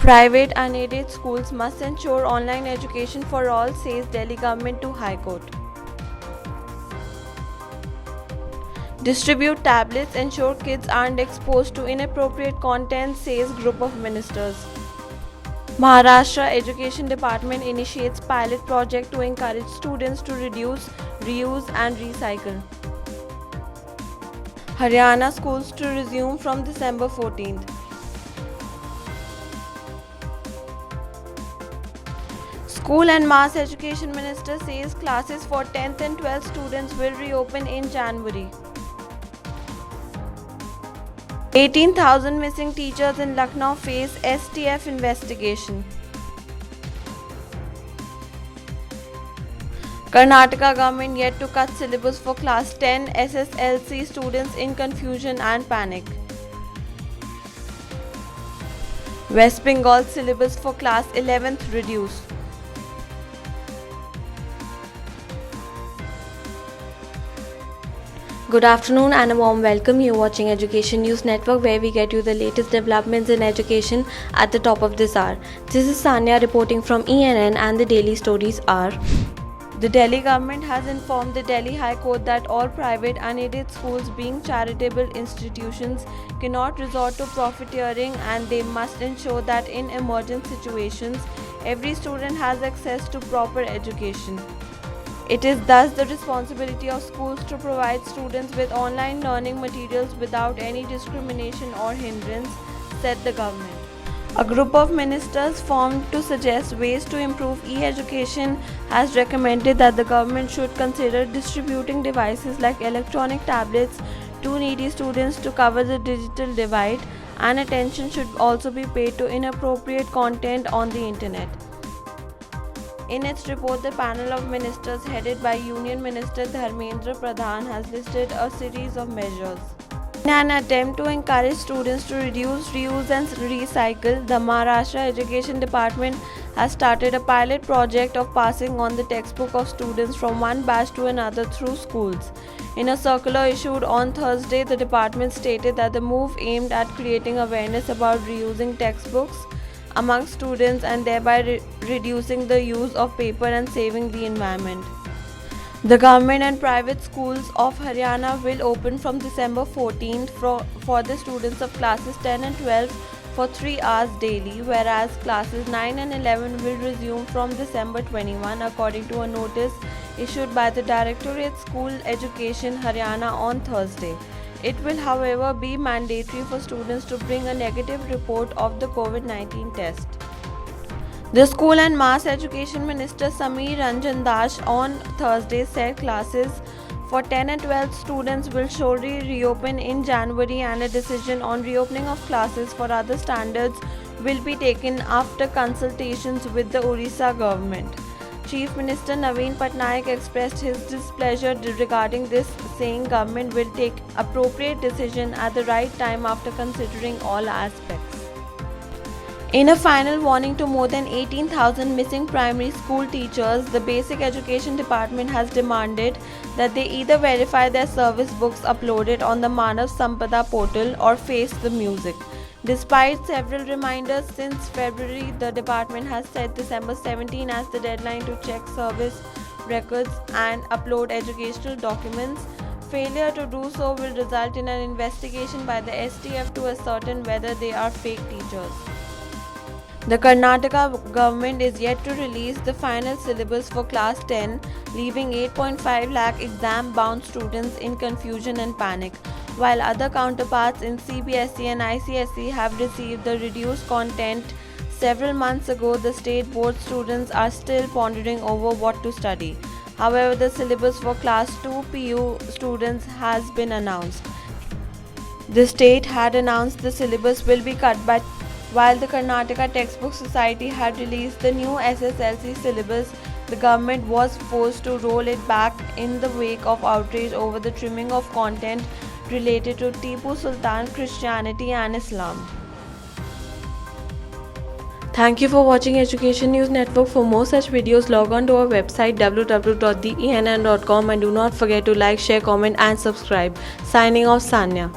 Private unaided schools must ensure online education for all, says Delhi government to High Court. Distribute tablets, ensure kids aren't exposed to inappropriate content, says group of ministers. Maharashtra Education Department initiates pilot project to encourage students to reduce, reuse and recycle. Haryana schools to resume from December 14th. School and Mass Education Minister says classes for 10th and 12th students will reopen in January. 18,000 missing teachers in Lucknow face STF investigation. Karnataka government yet to cut syllabus for class 10 SSLC students in confusion and panic. West Bengal syllabus for class 11th reduced. Good afternoon and a warm welcome. You're watching Education News Network, where we get you the latest developments in education at the top of this hour. This is Sanya reporting from ENN, and the daily stories are: the Delhi government has informed the Delhi High Court that all private unaided schools, being charitable institutions, cannot resort to profiteering, and they must ensure that in emergent situations, every student has access to proper education. It is thus the responsibility of schools to provide students with online learning materials without any discrimination or hindrance, said the government. A group of ministers formed to suggest ways to improve e-education has recommended that the government should consider distributing devices like electronic tablets to needy students to cover the digital divide, and attention should also be paid to inappropriate content on the internet. In its report, the panel of ministers headed by Union Minister Dharmendra Pradhan has listed a series of measures. In an attempt to encourage students to reduce, reuse and recycle, the Maharashtra Education Department has started a pilot project of passing on the textbook of students from one batch to another through schools. In a circular issued on Thursday, the department stated that the move aimed at creating awareness about reusing textbooks among students and thereby reducing the use of paper and saving the environment. The government and private schools of Haryana will open from December 14th for the students of classes 10 and 12 for 3 hours daily, whereas classes 9 and 11 will resume from December 21, according to a notice issued by the Directorate School Education Haryana on Thursday. It will, however, be mandatory for students to bring a negative report of the COVID-19 test. The School and Mass Education Minister Sameer Ranjan Das on Thursday said classes for 10 and 12 students will surely reopen in January, and a decision on reopening of classes for other standards will be taken after consultations with the Orissa government. Chief Minister Naveen Patnaik expressed his displeasure regarding this, saying government will take appropriate decision at the right time after considering all aspects. In a final warning to more than 18,000 missing primary school teachers, the Basic Education Department has demanded that they either verify their service books uploaded on the Manav Sampada portal or face the music. Despite several reminders since February, the department has set December 17 as the deadline to check service records and upload educational documents. Failure to do so will result in an investigation by the STF to ascertain whether they are fake teachers. The Karnataka government is yet to release the final syllabus for class 10, leaving 8.5 lakh exam-bound students in confusion and panic. While other counterparts in CBSE and ICSE have received the reduced content several months ago, the state board students are still pondering over what to study. However, the syllabus for class 2 PU students has been announced. The state had announced the syllabus will be cut by, while the Karnataka Textbook Society had released the new SSLC syllabus. The government was forced to roll it back in the wake of outrage over the trimming of content related to Tipu Sultan, Christianity and Islam. Thank you for watching Education News Network. For more such videos, log on to our website www.theenn.com and do not forget to like, share, comment and subscribe. Signing off, Sanya.